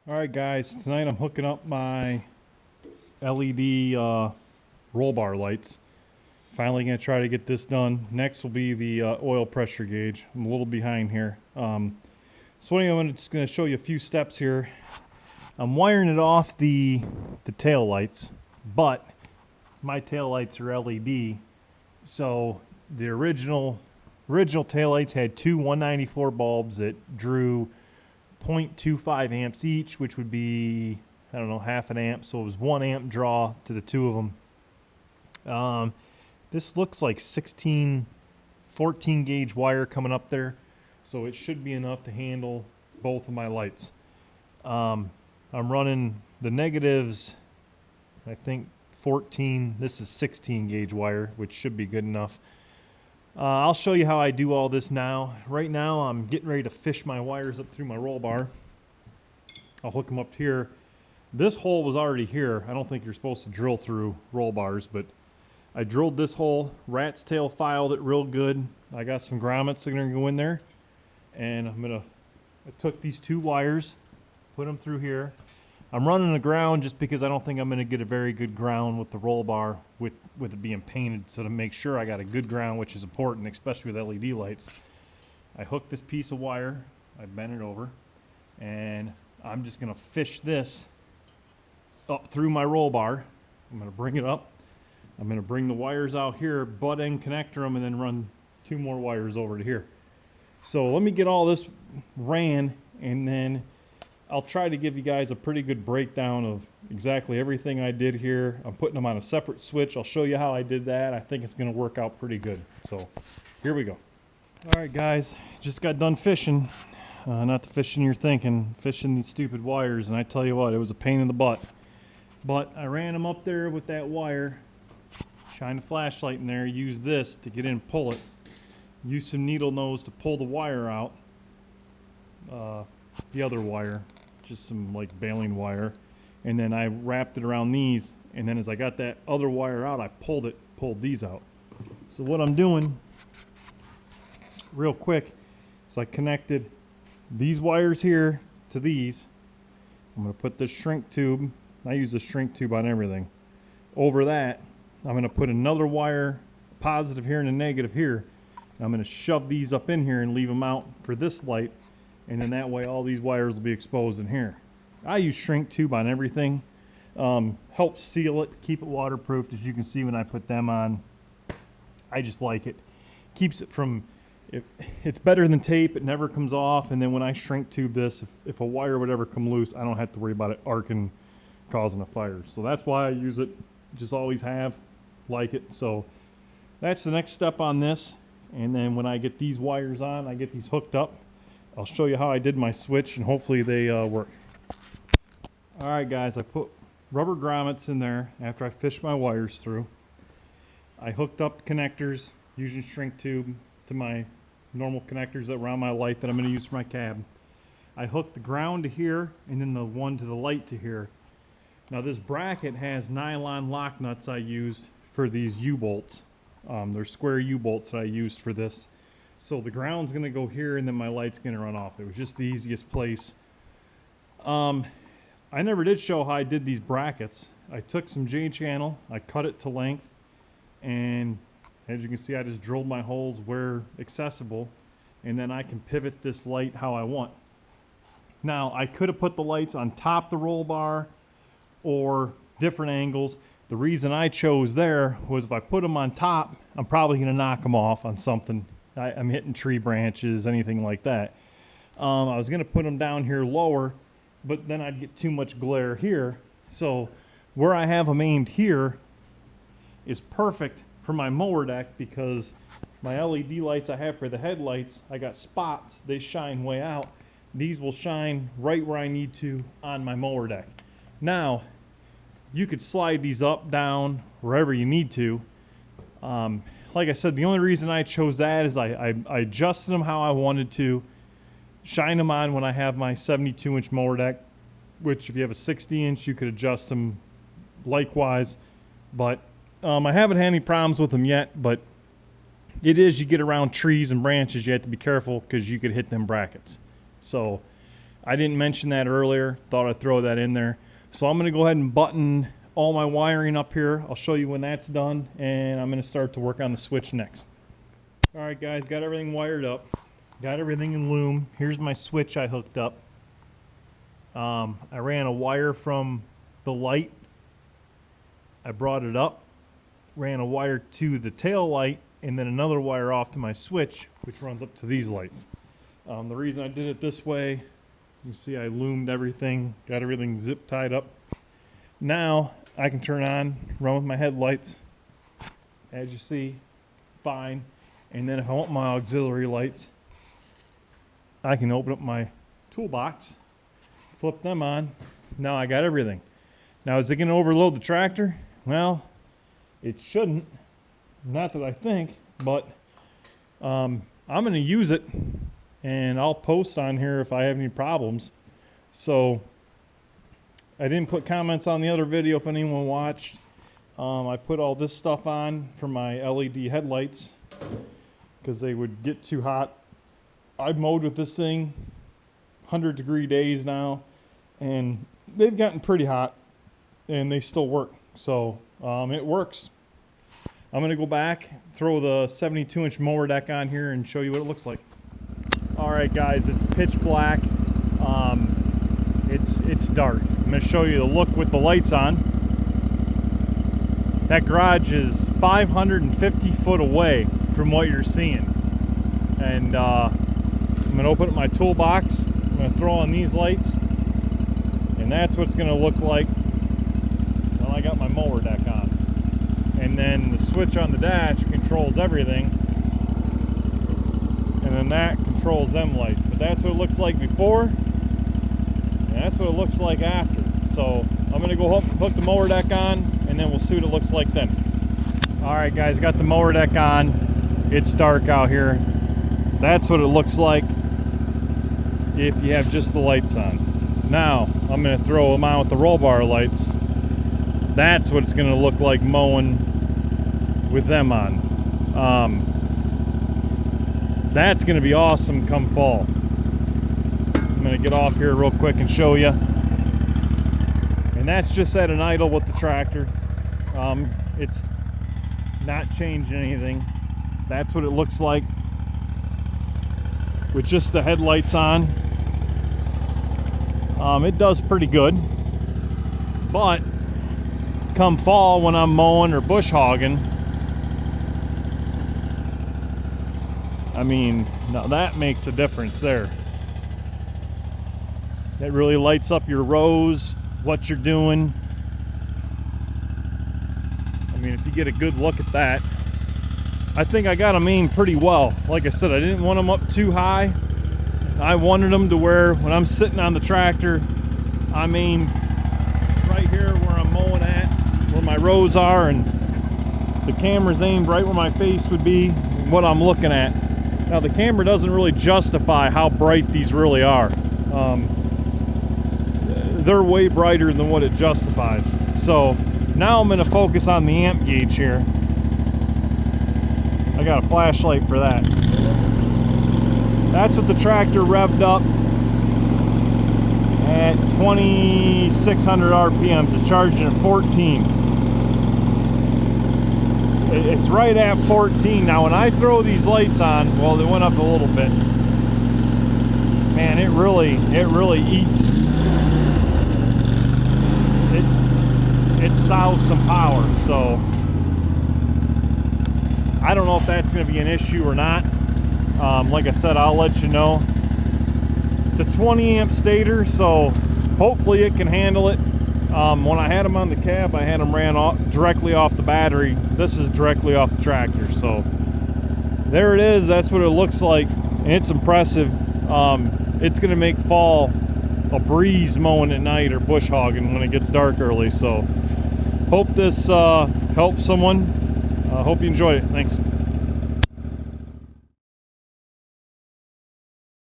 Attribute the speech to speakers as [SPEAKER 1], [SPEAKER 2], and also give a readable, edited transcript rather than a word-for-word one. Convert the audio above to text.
[SPEAKER 1] Alright guys, tonight I'm hooking up my LED roll bar lights. Finally going to try to get this done. Next will be the oil pressure gauge. I'm a little behind here. So anyway, I'm just going to show you a few steps here. I'm wiring it off the tail lights, but my tail lights are LED. So the original tail lights had two 194 bulbs that drew 0.25 amps each, which would be, I don't know, half an amp. So it was 1 amp draw to the two of them. This looks like 14 gauge wire coming up there, so it should be enough to handle both of my lights. I'm running the negatives, I think 14. This is 16 gauge wire, which should be good enough. I'll show you how I do all this now. Right now I'm getting ready to fish my wires up through my roll bar. I'll hook them up here. This hole was already here. I don't think you're supposed to drill through roll bars, but I drilled this hole, rat's tail filed it real good. I got some grommets that are gonna go in there. And I took these two wires, put them through here. I'm running the ground just because I don't think I'm going to get a very good ground with the roll bar with it being painted. So to make sure I got a good ground, which is important, especially with LED lights, I hooked this piece of wire, I bent it over, and I'm just going to fish this up through my roll bar. I'm going to bring it up. I'm going to bring the wires out here, butt end connector them, and then run two more wires over to here. So let me get all this ran, and then I'll try to give you guys a pretty good breakdown of exactly everything I did here. I'm putting them on a separate switch. I'll show you how I did that. I think it's going to work out pretty good. So here we go. All right, guys, just got done fishing. Not the fishing you're thinking, fishing these stupid wires. And I tell you what, it was a pain in the butt. But I ran them up there with that wire, shine a flashlight in there, use this to get in and pull it. Use some needle nose to pull the wire out. The other wire, just some like baling wire, and then I wrapped it around these, and then as I got that other wire out, I pulled these out. So what I'm doing real quick is I connected these wires here to these. I'm going to put this shrink tube, I use the shrink tube on everything, over that. I'm going to put another wire, positive here and a negative here. I'm going to shove these up in here and leave them out for this light. And then that way all these wires will be exposed in here. I use shrink tube on everything. Helps seal it, keep it waterproof. As you can see when I put them on, I just like it. Keeps it from, it's better than tape, it never comes off. And then when I shrink tube this, if a wire would ever come loose, I don't have to worry about it arcing, causing a fire. So that's why I use it, just always have, like it. So that's the next step on this. And then when I get these wires on, I get these hooked up. I'll show you how I did my switch, and hopefully they work. Alright guys, I put rubber grommets in there after I fished my wires through. I hooked up connectors using shrink tube to my normal connectors that were on my light that I'm going to use for my cab. I hooked the ground to here, and then the one to the light to here. Now this bracket has nylon lock nuts I used for these U-bolts. They're square U-bolts that I used for this. So the ground's going to go here, and then my light's going to run off. It was just the easiest place. I never did show how I did these brackets. I took some J-channel, I cut it to length, and as you can see, I just drilled my holes where accessible, and then I can pivot this light how I want. Now, I could have put the lights on top the roll bar or different angles. The reason I chose there was if I put them on top, I'm probably going to knock them off on something. I'm hitting tree branches, anything like that. I was going to put them down here lower, but then I'd get too much glare here. So where I have them aimed here is perfect for my mower deck, because my LED lights I have for the headlights, I got spots, they shine way out. These will shine right where I need to on my mower deck. Now, you could slide these up, down, wherever you need to. Like I said, the only reason I chose that is I adjusted them how I wanted to, shine them on when I have my 72-inch mower deck, which if you have a 60-inch, you could adjust them likewise. But I haven't had any problems with them yet, but it is, you get around trees and branches, you have to be careful because you could hit them brackets. So I didn't mention that earlier. Thought I'd throw that in there. So I'm going to go ahead and button all my wiring up here. I'll show you when that's done, and I'm going to start to work on the switch next. All right, guys, got everything wired up. Got everything in Lumen. Here's my switch I hooked up. I ran a wire from the light. I brought it up, ran a wire to the tail light, and then another wire off to my switch, which runs up to these lights. The reason I did it this way, you see I loomed everything, got everything zip tied up. Now I can turn on, run with my headlights, as you see, fine. And then if I want my auxiliary lights, I can open up my toolbox, flip them on. Now I got everything. Now is it going to overload the tractor? Well, it shouldn't. Not that I think, but I'm going to use it, and I'll post on here if I have any problems. So I didn't put comments on the other video if anyone watched. I put all this stuff on for my LED headlights because they would get too hot. I've mowed with this thing 100-degree days now, and they've gotten pretty hot, and they still work. So it works. I'm going to go back, throw the 72-inch mower deck on here, and show you what it looks like. All right, guys, it's pitch black. It's dark. I'm going to show you the look with the lights on. That garage is 550 foot away from what you're seeing. And I'm going to open up my toolbox. I'm going to throw on these lights. And that's what it's going to look like when I got my mower deck on. And then the switch on the dash controls everything. And then that controls them lights. But that's what it looks like before. And that's what it looks like after. So I'm going to go hook the mower deck on, and then we'll see what it looks like then. Alright guys, got the mower deck on. It's dark out here. That's what it looks like if you have just the lights on. Now, I'm going to throw them out with the roll bar lights. That's what it's going to look like mowing with them on. That's going to be awesome come fall. I'm going to get off here real quick and show you. And that's just at an idle with the tractor. It's not changing anything. That's what it looks like with just the headlights on. It does pretty good. But come fall when I'm mowing or bush hogging, I mean, now that makes a difference there. That really lights up your rows, what you're doing. I mean, if you get a good look at that. I think I got them aimed pretty well. Like I said, I didn't want them up too high. I wanted them to where when I'm sitting on the tractor, I'm aimed right here where I'm mowing at, where my rows are, and the camera's aimed right where my face would be, what I'm looking at. Now the camera doesn't really justify how bright these really are. They're way brighter than what it justifies. So now I'm going to focus on the amp gauge here. I got a flashlight for that. That's what the tractor revved up at 2,600 RPMs. It's charging at 14. It's right at 14. Now when I throw these lights on, well, they went up a little bit. Man, it really eats. It sows some power. So I don't know if that's going to be an issue or not. Like I said, I'll let you know. It's a 20 amp stator, so hopefully it can handle it. When I had them on the cab, I had them ran directly off the battery. This is directly off the tractor. So there it is. That's what it looks like, and it's impressive. It's going to make fall a breeze mowing at night or bush hogging when it gets dark early. So hope this helps someone. Hope you enjoyed it. Thanks.